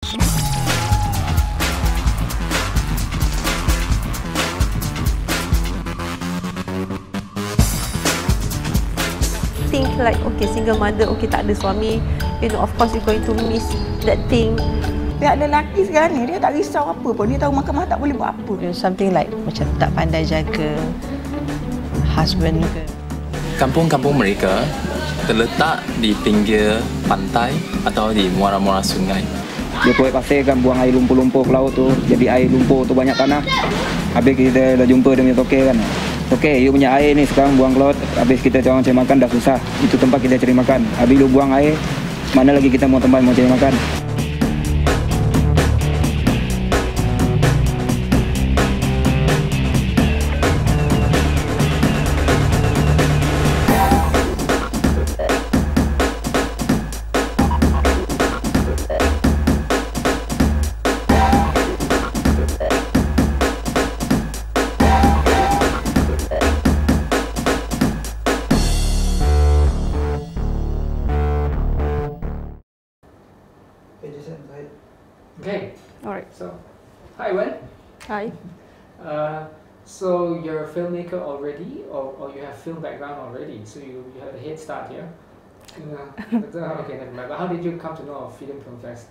Think like, okay, single mother, okay, tak ada suami, you know, of course you're going to miss that thing. Pihak lelaki sekarang ni, dia tak risau apa pun. Dia tahu mahkamah tak boleh buat apa. Something like macam tak pandai jaga husband ke. Kampung-kampung mereka terletak di pinggir pantai atau di muara-muara sungai. Dia proyek pasir kan buang air lumpur-lumpur ke laut tu. Jadi air lumpur tu banyak tanah. Habis kita dah jumpa dia punya toke kan. Okey, you punya air ni sekarang buang ke laut. Habis kita orang cari makan dah susah. Itu tempat kita cari makan. Habis you buang air, mana lagi kita mau tempat mau cari makan. Okay. All right. So, hi Wen. Hi. So you're a filmmaker already, or you have film background already, so you have a head start here. Okay, never mind. But how did you come to know of Freedom Film Fest?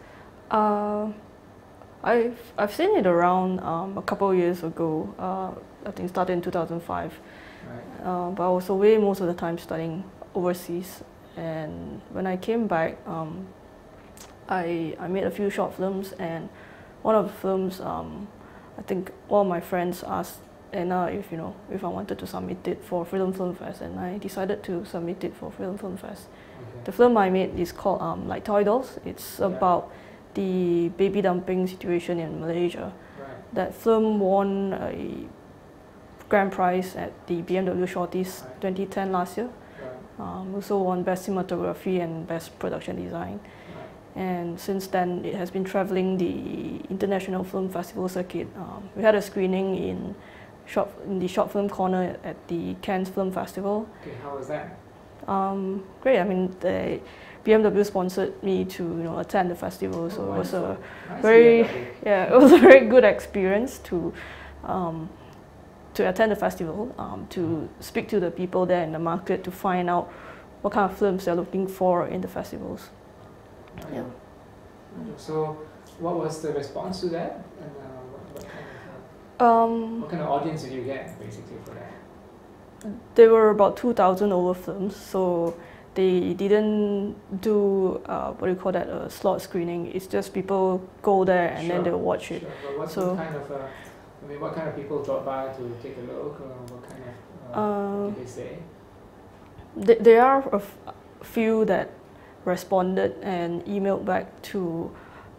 I've seen it around a couple of years ago. I think it started in 2005. Right. But I was away most of the time studying overseas, and when I came back, I made a few short films, and one of the films, I think all my friends asked Anna if I wanted to submit it for Freedom Film Fest, and I decided to submit it for Freedom Film Fest. Okay. The film I made is called Like Toy Dolls. It's about the baby dumping situation in Malaysia. Right. That film won a grand prize at the BMW Shorties 2010 last year. Right. Also won Best Cinematography and Best Production Design. And since then, it has been traveling the International Film Festival circuit. We had a screening in the short film corner at the Cannes Film Festival. Okay, how was that? Great. I mean, the BMW sponsored me to attend the festival, so it was a it was a very good experience to attend the festival, to speak to the people there in the market, to find out what kind of films they're looking for in the festivals. Yeah. So, what was the response to that? And what kind of audience did you get, basically, for that? There were about 2,000 over films, so they didn't do what do you call that, a slot screening. It's just people go there and then they'll watch it. Sure. But what kind of people drop by to take a look? Or what kind of what did they say? There are a few that responded and emailed back to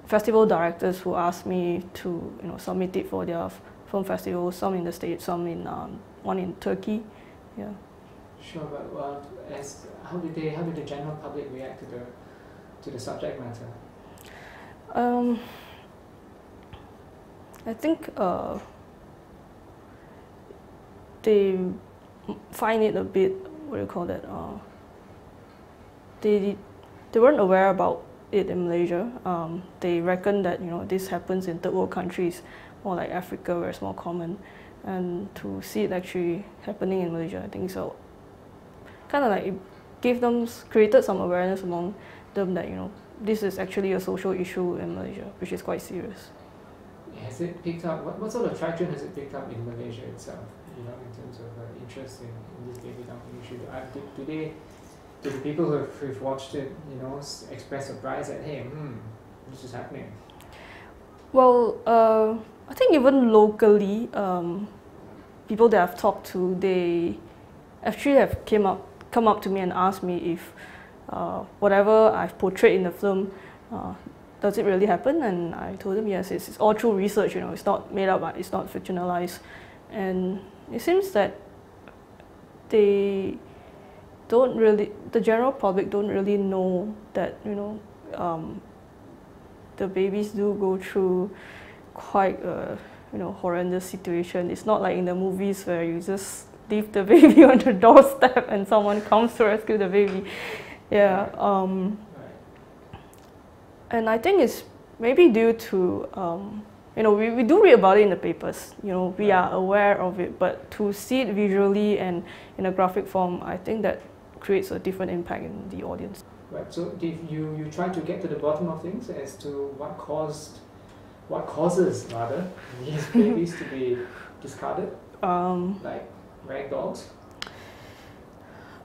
festival directors who asked me to submit it for their film festivals. Some in the States, some in one in Turkey. Yeah. Sure, but how did the general public react to the subject matter? I think they find it a bit, what do you call that? They weren't aware about it in Malaysia. They reckon that this happens in third world countries, more like Africa, where it's more common. And to see it actually happening in Malaysia, I think so. Kind of like it created some awareness among them that this is actually a social issue in Malaysia, which is quite serious. Has it picked up? What sort of traction has it picked up in Malaysia itself? In terms of interest in this baby dumping issue. Do the people who've watched it, express surprise at, hey, this is happening? Well, I think even locally, people that I've talked to, they actually have come up to me and asked me if whatever I've portrayed in the film, does it really happen? And I told them yes, it's all true research. It's not made up, it's not fictionalized, and it seems that the general public don't really know that the babies do go through quite a horrendous situation. It's not like in the movies where you just leave the baby on the doorstep and someone comes to rescue the baby. Yeah. And I think it's maybe due to, you know, we do read about it in the papers, you know, we are aware of it, but to see it visually and in a graphic form, I think that creates a different impact in the audience. Right, so did you try to get to the bottom of things as to what causes rather these babies to be discarded, like rag dolls?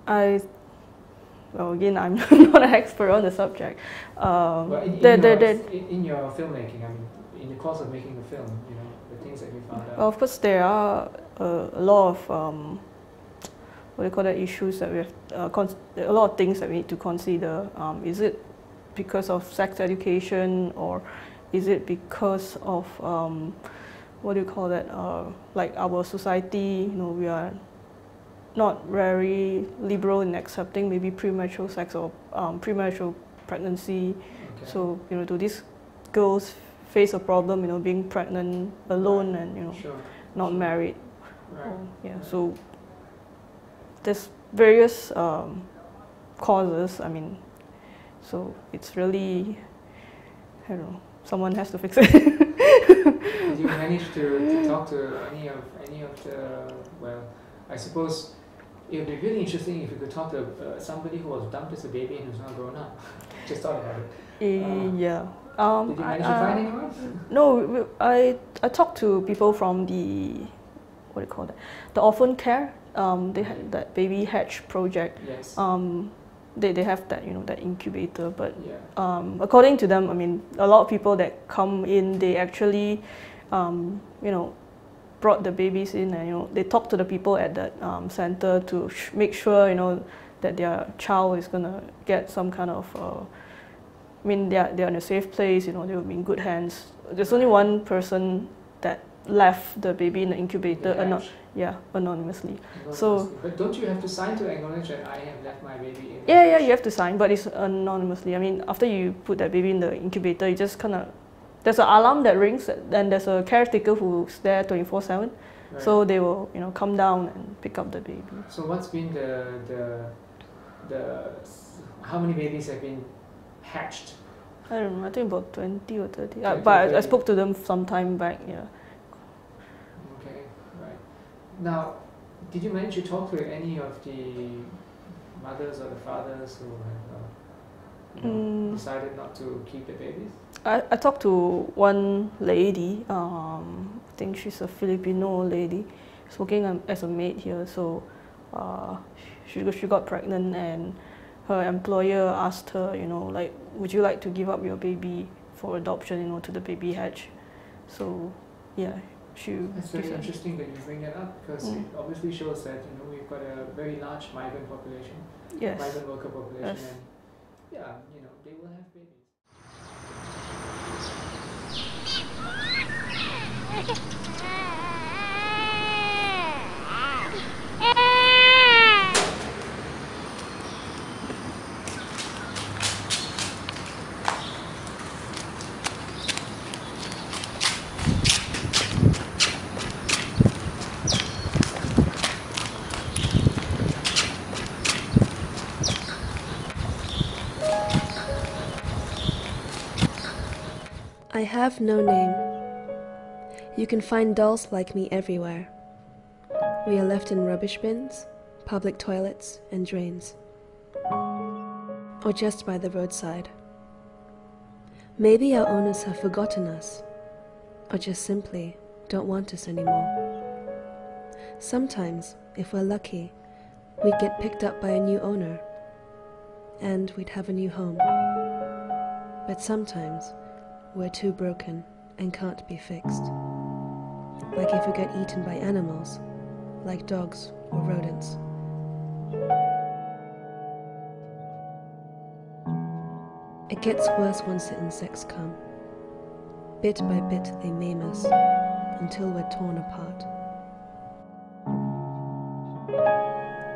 Well, again, I'm not an expert on the subject. Well, in your filmmaking, I mean, in the course of making the film, you know, the things that you found out. Well, of course, there are a lot of what do you call that, issues that we have, a lot of things that we need to consider. Is it because of sex education, or is it because of what do you call that? Like our society, you know, we are not very liberal in accepting maybe premature sex or premature pregnancy. Okay. So, you know, do these girls face a problem, you know, being pregnant alone and, you know, not married? Right. Yeah. So there's various causes. I mean, so it's really, I don't know. Someone has to fix it. Did you manage to talk to any of the, well, I suppose it would be really interesting if you could talk to somebody who was dumped as a baby and who's not grown up. Just thought about it. Yeah. Did you manage to find anyone? No, I talked to people from the, what do you call that? The orphan care. They had that baby hatch project. Yes. They have that, you know, that incubator, but yeah. According to them, I mean, a lot of people that come in, they actually, you know, brought the babies in, and, you know, they talk to the people at that center to make sure, you know, that their child is gonna get some kind of, I mean, they're in a safe place, you know, they will be in good hands. There's only one person that left the baby in the incubator, anonymously. So, but don't you have to sign to acknowledge that I have left my baby in? Yeah, you have to sign, but it's anonymously. I mean, after you put that baby in the incubator, you just kind of, there's an alarm that rings, and there's a caretaker who's there 24/7. Right. So they will, you know, come down and pick up the baby. So what's been the how many babies have been hatched? I don't know. I think about 20 or 30. But I spoke to them some time back. Yeah. Okay, right. Now, did you manage to talk to any of the mothers or the fathers who have decided not to keep the babies? I talked to one lady. I think she's a Filipino lady. She's working as a maid here. So she got pregnant, and her employer asked her, you know, like, would you like to give up your baby for adoption, you know, to the baby hatch? So yeah, It's very interesting that you bring that up, because it obviously shows that, you know, we've got a very large migrant population, migrant worker population, and yeah, you know, they will have babies. I have no name. You can find dolls like me everywhere. We are left in rubbish bins, public toilets, and drains. Or just by the roadside. Maybe our owners have forgotten us, or just simply don't want us anymore. Sometimes, if we're lucky, we'd get picked up by a new owner, and we'd have a new home. But sometimes, we're too broken and can't be fixed. Like if we get eaten by animals, like dogs or rodents. It gets worse once the insects come. Bit by bit they maim us, until we're torn apart.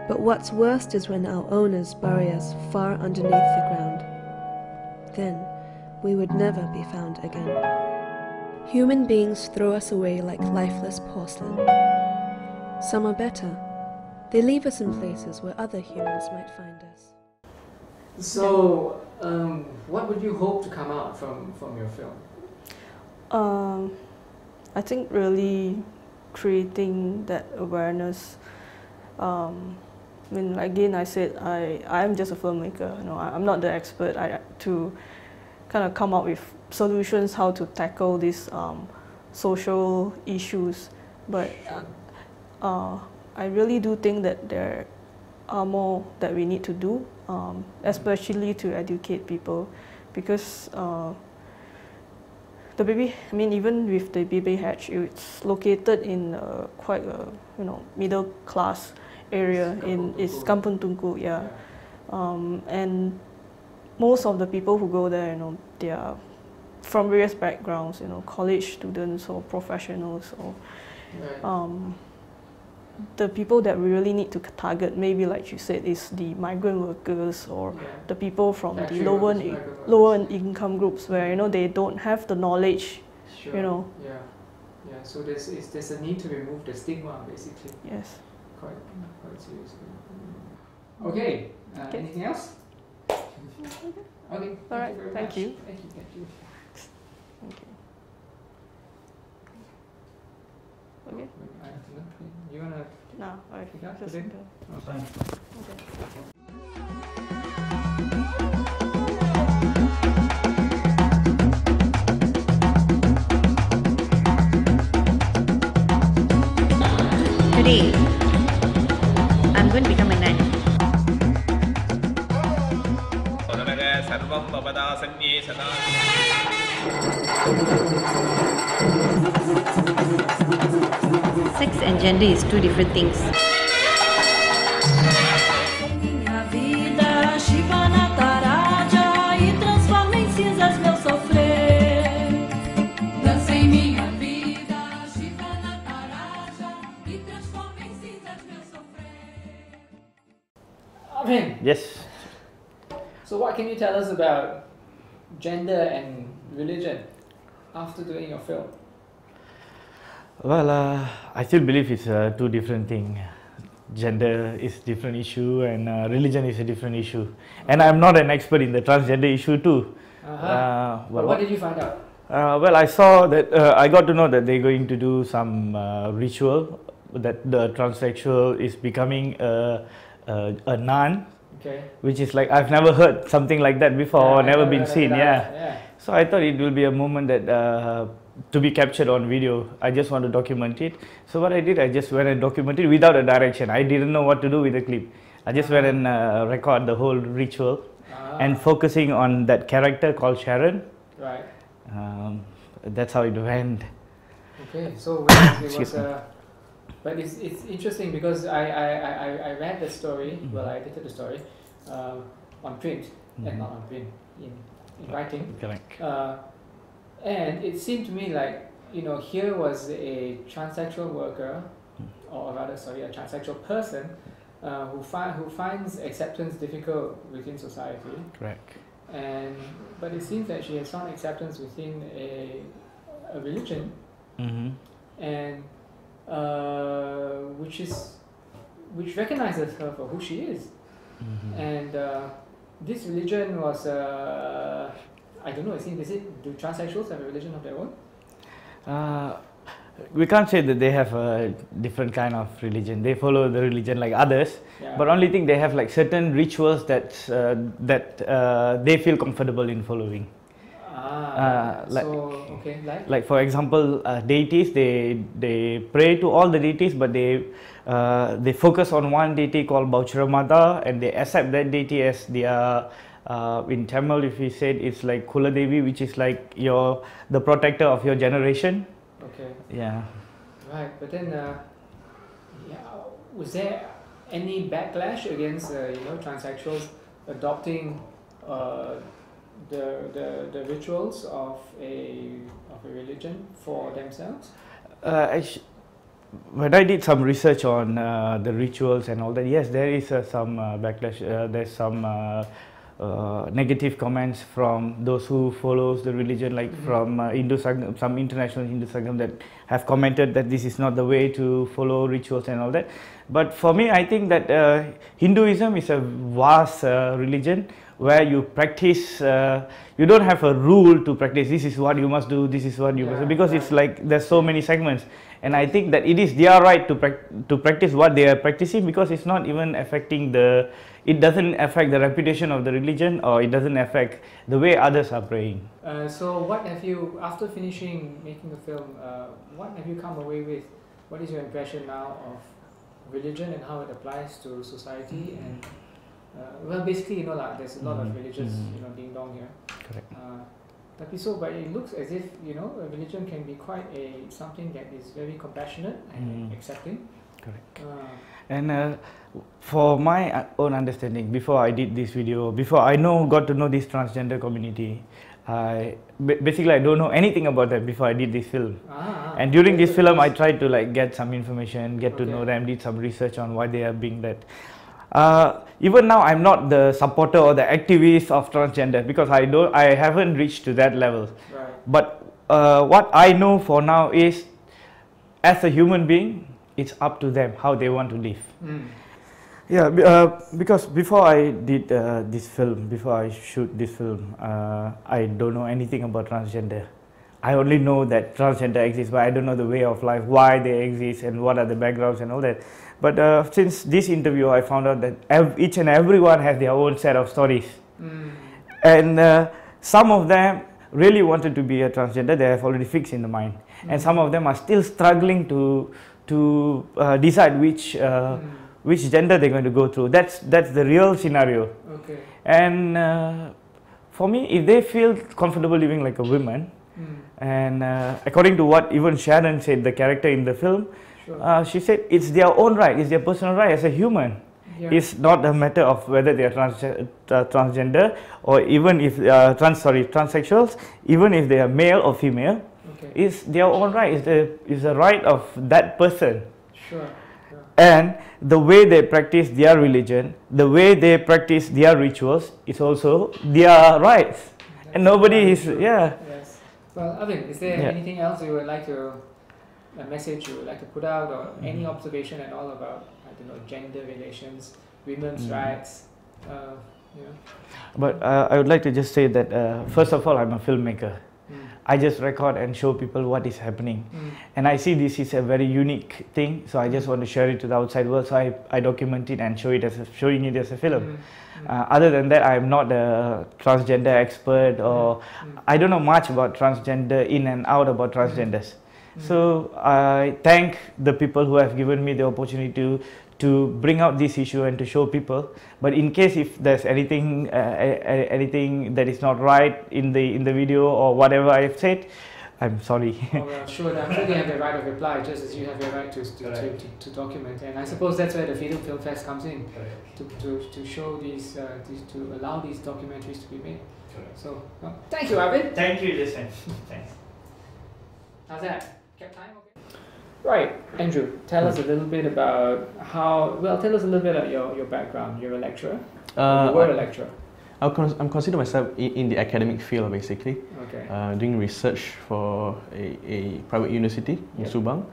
But what's worst is when our owners bury us far underneath the ground. Then, we would never be found again. Human beings throw us away like lifeless porcelain. Some are better. They leave us in places where other humans might find us. So, what would you hope to come out from your film? I think really creating that awareness. I mean, again, I said I am just a filmmaker. You know, I'm not the expert. To kind of come up with solutions how to tackle these social issues, but I really do think that there are more that we need to do, especially to educate people, because the baby, I mean, even with the baby hatch, it's located in quite a middle class area in Kampung Tunku, yeah. And most of the people who go there, they are from various backgrounds, college students or professionals, or the people that we really need to target, maybe like you said, is the migrant workers or the people from the lower income groups where they don't have the knowledge, Yeah. So there's a need to remove the stigma, basically. Yes. Quite seriously. Okay. Anything else? Okay. All right. Thank you. Thank you. Okay. You wanna? No, I pick up just today? Oh, fine. Today, I'm going to become a nanny. Sex and gender is two different things. Yes. So what can you tell us about gender and religion after doing your film? Well, I still believe it's two different things. Gender is a different issue and religion is a different issue. And I'm not an expert in the transgender issue too. What did you find out? Well, I saw that, I got to know that they're going to do some ritual, that the transsexual is becoming a nun. Okay. Which is like, I've never heard something like that before, never been seen, So I thought it will be a moment that to be captured on video. I just want to document it. So what I did, I just went and documented without a direction. I didn't know what to do with the clip. I just went and record the whole ritual and focusing on that character called Sharon. Right. That's how it went. Okay, so it was but it's interesting because I read the story, well, I edited the story on print, and not on print, in writing. Correct. And it seemed to me like, here was a transsexual worker, or rather, sorry, a transsexual person who finds acceptance difficult within society. Correct. But it seems that she has found acceptance within a religion, and which recognizes her for who she is, and this religion was I don't know. Do transsexuals have a religion of their own? We can't say that they have a different kind of religion. They follow the religion like others, but only thing they have like certain rituals that they feel comfortable in following. Like for example, deities, they pray to all the deities, but they focus on one deity called Bauchara Mata, and they accept that deity as their in Tamil, if we said, it's like Kula Devi, which is like the protector of your generation. Okay. Yeah. Right, but then was there any backlash against transsexuals adopting the rituals of a religion for themselves? When I did some research on the rituals and all that, yes, there is some backlash. There's some negative comments from those who follows the religion, like from Hindu Sangam, some international Hindu Sangam that have commented that this is not the way to follow rituals and all that. But for me, I think that Hinduism is a vast religion where you practice. You don't have a rule to practice. This is what you must do. This is what you must do, because it's like there's so many segments, and I think that it is their right to practice what they are practicing, because it's not even affecting the. It doesn't affect the reputation of the religion, or it doesn't affect the way others are praying. So what have you, after finishing making the film, what have you come away with? What is your impression now of religion and how it applies to society? And well, basically, you know, like, there's a lot of religious, you know, ding dong here. Correct. But it looks as if, you know, a religion can be quite something that is very compassionate and accepting. Correct. And for my own understanding, before I did this video, before I got to know this transgender community, basically I don't know anything about that before I did this film. And during this film, I tried to like get some information, get to know them, did some research on why they are being that. Even now, I'm not the supporter or the activist of transgender, because I haven't reached to that level. Right. But what I know for now is, as a human being, it's up to them how they want to live. Yeah, because before I did this film, before I shoot this film, I don't know anything about transgender. I only know that transgender exists, but I don't know the way of life, why they exist, and what are the backgrounds and all that. But since this interview, I found out that each and everyone has their own set of stories. And some of them really wanted to be a transgender, they have already fixed in the mind. And some of them are still struggling to decide which gender they're going to go through. That's the real scenario. Okay. And for me, if they feel comfortable living like a woman, and according to what even Sharon said, the character in the film, she said it's their own right, it's their personal right as a human. Yeah. It's not a matter of whether they are transgender, or even if transsexuals, even if they are male or female. It's their own right. It's the right of that person. Sure. And the way they practice their religion, the way they practice their rituals, is also their rights. And nobody is, Yes. Well, Arvind, is there anything else you would like to, a message you would like to put out, or any observation at all about, I don't know, gender relations, women's rights? You know? But I would like to just say that first of all, I'm a filmmaker. I just record and show people what is happening. And I see this is a very unique thing, so I just want to share it to the outside world, so I document it and showing it as a film. Other than that, I'm not a transgender expert, or I don't know much about transgender, in and out about transgenders. So I thank the people who have given me the opportunity to bring out this issue and to show people. But in case if there's anything anything that is not right in the video or whatever I've said, I'm sorry. Oh, well, sure, I'm sure they have the right of reply, just as you have the right to document. And I suppose that's where the Freedom Film Fest comes in, to show these, to allow these documentaries to be made. So, thank you, Arvind. Thank you, Jason. Thanks. How's that? Kept time okay? Right, Andrew, tell us a little bit about tell us a little bit about your background. You're a lecturer? You were a lecturer? I'm consider myself in the academic field, basically. Okay. Doing research for a private university in Subang.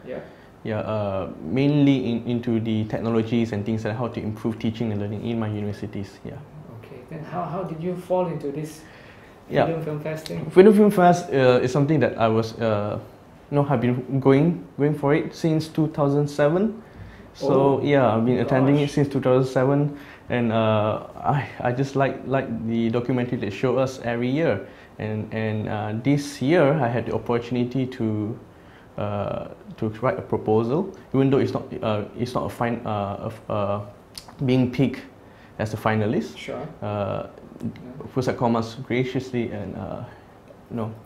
Mainly into the technologies and things like how to improve teaching and learning in my universities. Okay, then how did you fall into this Freedom Film Fest thing? Freedom Film Fest is something that I was have been going for it since 2007. So I've been attending it since 2007, and I just like the documentary they show us every year. And this year I had the opportunity to write a proposal, even though it's not being picked as a finalist. Sure. Pusat Commerce graciously and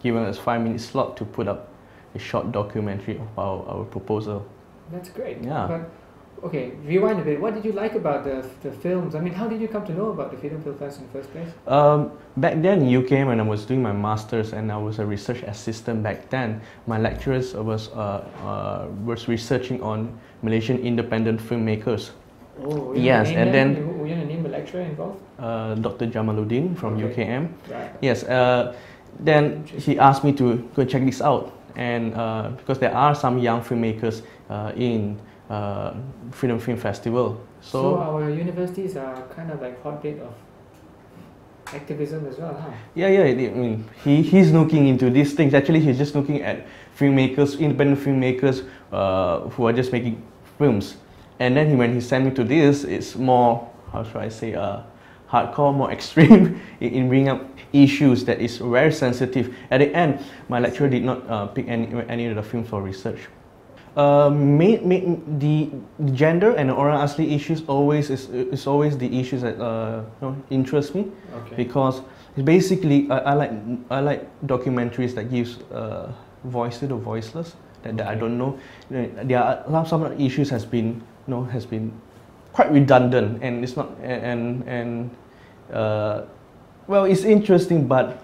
given us 5-minute slot to put up a short documentary of our proposal. That's great. Yeah. But, okay, rewind a bit. What did you like about the films? I mean, how did you come to know about the Freedom Film Fest in the first place? Back then in UK, when I was doing my masters and I was a research assistant back then, my lecturers was researching on Malaysian independent filmmakers. Oh, yes, and then were you going to name the lecturer involved? Dr. Jamaluddin from UKM. Right. Yes. Then he asked me to go check this out, and because there are some young filmmakers in Freedom Film Festival. So our universities are kind of like hotbed of activism as well, huh? Yeah, I mean, he's looking into these things. Actually, he's just looking at filmmakers, independent filmmakers who are just making films. And then when he sent me to this, it's more, how should I say, hardcore, more extreme in bringing up issues that is very sensitive. At the end, my lecturer did not pick any of the films for research. The gender and oral asli issues is always the issues that interest me, because basically I like documentaries that gives voice to the voiceless that I don't know. There are some of the issues has been quite redundant, and it's not well, it's interesting, but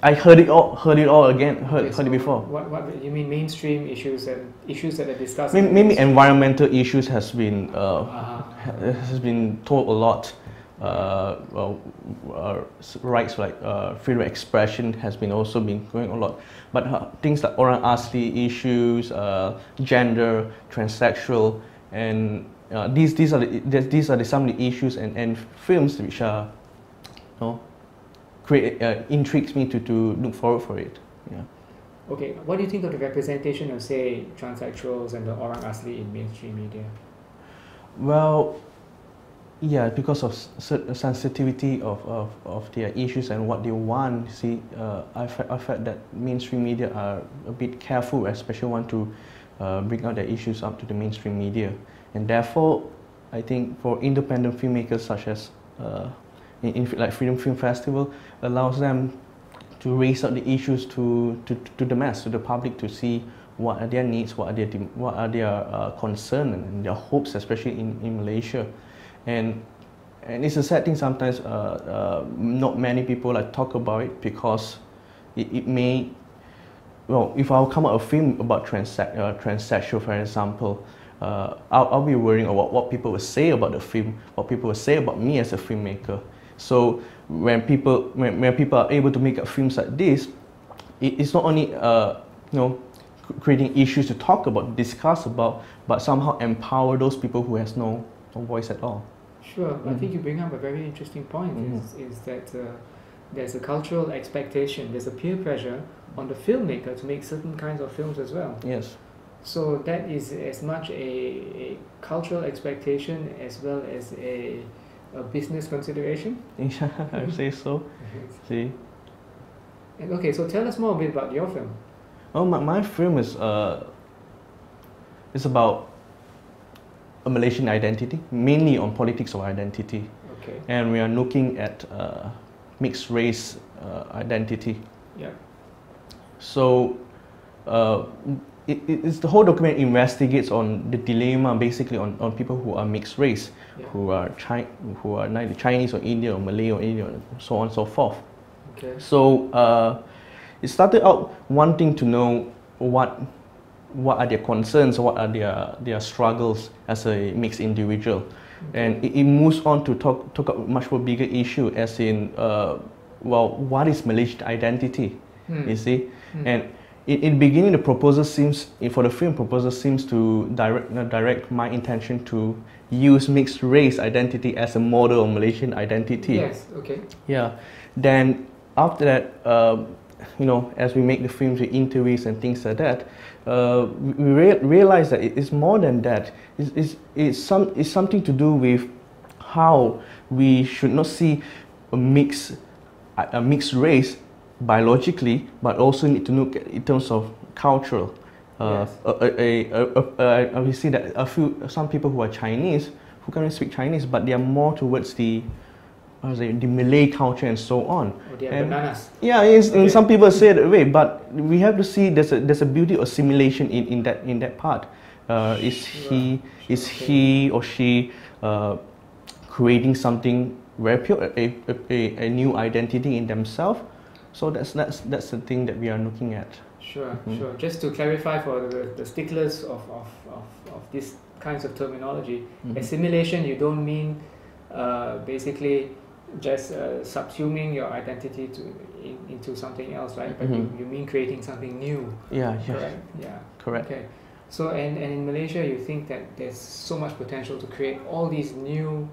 I heard it all again. Heard it before. What you mean? Mainstream issues that are discussed. Maybe environmental issues has been told a lot. Rights like freedom of expression has also been going a lot. But things like orang asli issues, gender, transsexual, and these are some of the issues and films which are intrigues me to look forward for it. Yeah. Okay, what do you think of the representation of, say, transsexuals and the orang asli in mainstream media? Well, yeah, because of sensitivity of their issues and what they want. See, I felt that mainstream media are a bit careful, especially want to bring out their issues up to the mainstream media, and therefore, I think for independent filmmakers such as like Freedom Film Festival, allows them to raise up the issues to the mass, to the public, to see what are their needs, what are their concerns and their hopes, especially in Malaysia. And it's a sad thing sometimes. Not many people talk about it, because it may. Well, if I'll come out a film about transsexual, for example, I'll be worrying about what people will say about the film, what people will say about me as a filmmaker. So when people are able to make up films like this, it's not only creating issues to talk about, discuss about, but somehow empower those people who has no voice at all. Sure, I think you bring up a very interesting point. Is that there's a cultural expectation, there's a peer pressure on the filmmaker to make certain kinds of films as well. Yes. So that is as much a cultural expectation as well as a business consideration? Yeah, I would say so. See. And okay, so tell us more a bit about your film. Oh, my film is about a Malaysian identity, mainly on politics of identity. Okay. And we are looking at mixed race identity. Yeah. So it's the whole document investigates on the dilemma, basically on people who are mixed race, who are neither Chinese or Indian or Malay or Indian, and so on and so forth. Okay. So it started out wanting to know what are their concerns, what are their struggles as a mixed individual. Okay. And it moves on to talk about much more bigger issue, as in well, what is Malaysian identity? You see. And in beginning, the proposal seems to direct my intention to use mixed race identity as a model of Malaysian identity. Yes. Okay. Yeah. Then after that, as we make the films, with interviews and things like that, we realize that it's more than that. It's something to do with how we should not see a mixed race biologically, but also need to look at in terms of cultural. Yes. We see that some people who are Chinese, who can't speak Chinese, but they are more towards the Malay culture and so on. Oh, they are bananas. Yeah, and some people say it that way, but we have to see there's a beauty of assimilation in that part. Is he or she creating something very pure, a new identity in themselves? So that's the thing that we are looking at. Sure, sure. Just to clarify for the sticklers of these kinds of terminology, assimilation, you don't mean basically just subsuming your identity into something else, right? But you mean creating something new. Yeah, correct? Yeah. Correct. Okay. So and in Malaysia, you think that there's so much potential to create all these new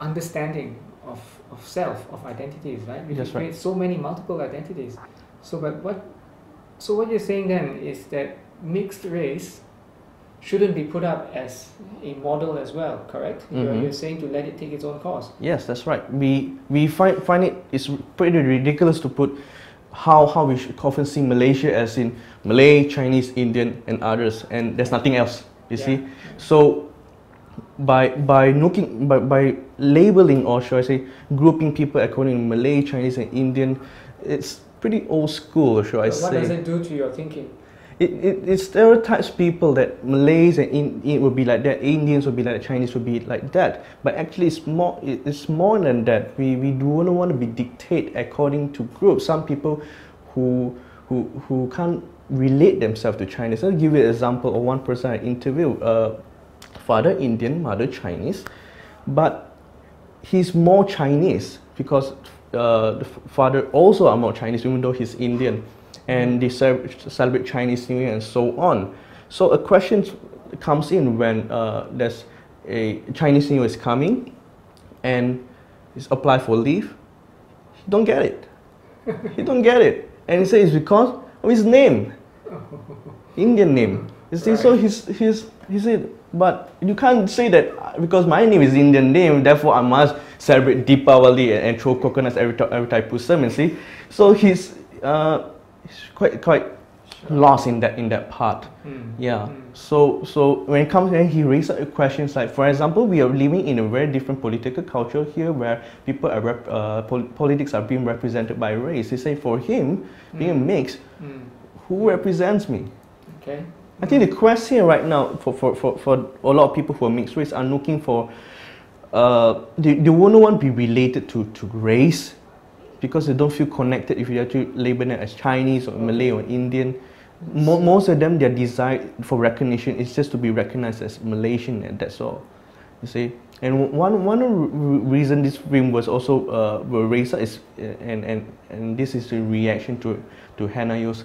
understanding of self, of identities, right? We That's create right. so many multiple identities. So what you're saying then is that mixed race shouldn't be put up as a model as well, correct? You're saying to let it take its own course. Yes, that's right. We find it's pretty ridiculous to put how we should often see Malaysia as in Malay, Chinese, Indian, and others, and there's nothing else. You see, so by labeling, or should I say, grouping people according to Malay, Chinese, and Indian, it's pretty old school, should I say. What does it do to your thinking? It stereotypes people that Malays and it would be like that, Indians would be like that, Chinese would be like that. But actually, it's more than that. We don't want to be dictated according to groups. Some people who can't relate themselves to Chinese. I'll give you an example of one person I interviewed. Father Indian, mother Chinese, but he's more Chinese because the father also are more Chinese, even though he's Indian. And they celebrate Chinese New Year and so on. So a question comes in when there's a Chinese New Year is coming and he's applied for leave. He don't get it. He don't get it. And he says it's because of his name, Indian name. You see, so he said, but you can't say that because my name is Indian name, therefore I must celebrate Deepavali and throw coconuts every time I put some. You see, so he's quite lost in that part. So when it comes in, he raises questions like, for example, we are living in a very different political culture here where people are politics are being represented by race. He say for him being mixed, who represents me? Okay. I think the question right now for a lot of people who are mixed race are looking for they won't want to be related to race, because they don't feel connected if you actually label them as Chinese or Malay or Indian. Most of them, their desire for recognition is just to be recognized as Malaysian, and that's all. You see, and one reason this film was also raised is, and this is a reaction to Hannah Yeo's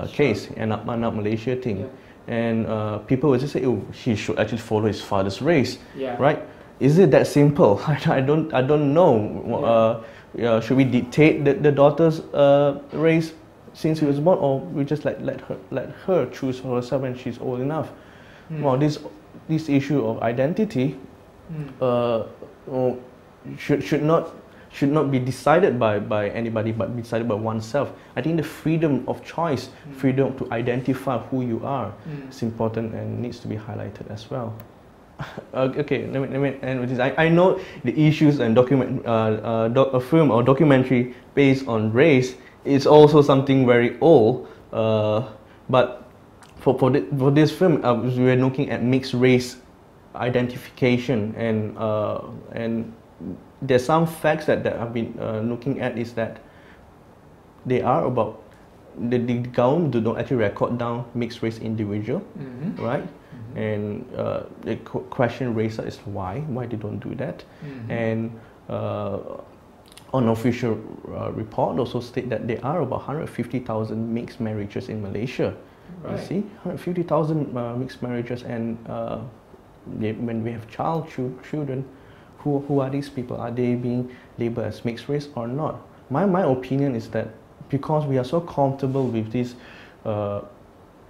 case and Anak Malaysia thing, and people would just say, oh, he should actually follow his father's race, right? Is it that simple? I don't know. Should we dictate the daughter's race since he was born, or we just let her choose for herself when she's old enough? Well, this issue of identity should not be decided by anybody, but be decided by oneself. I think the freedom of choice, freedom to identify who you are, is important and needs to be highlighted as well. Okay, let me end with this. I know the issues and a film or documentary based on race is also something very old, but for this film, we were looking at mixed race identification, and there's some facts that I've been looking at is that they are about the government do not actually record down mixed race individual, right? And the question raised is why they don't do that, and unofficial report also state that there are about 150,000 mixed marriages in Malaysia. You see, 150,000 mixed marriages, and when we have children, who are these people? Are they being labeled as mixed race or not? My opinion is that because we are so comfortable with this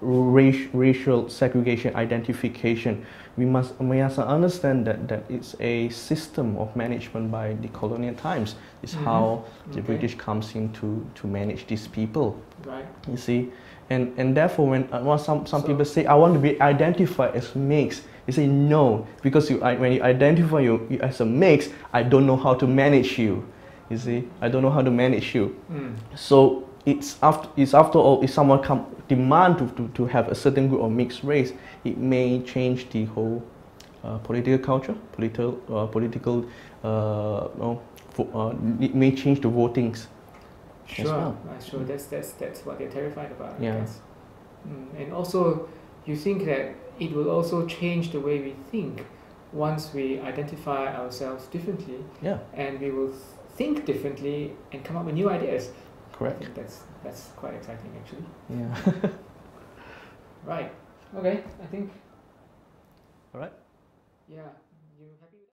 racial segregation identification, we must understand that it's a system of management by the colonial times. It's how the British comes in to manage these people. Right. You see, and therefore when some people say I want to be identified as mixed, you say no, because when you identify you as a mix, I don't know how to manage you. You see, I don't know how to manage you. So it's after all, if someone demand to have a certain group of mixed race, it may change the whole political culture, it may change the votings. Sure, as well. Sure. That's what they're terrified about. I Yeah. guess. And also, you think that it will also change the way we think once we identify ourselves differently. Yeah. And we will think differently and come up with new ideas. Correct. I think that's quite exciting, actually. Yeah. Right. Okay. I think. All right. Yeah.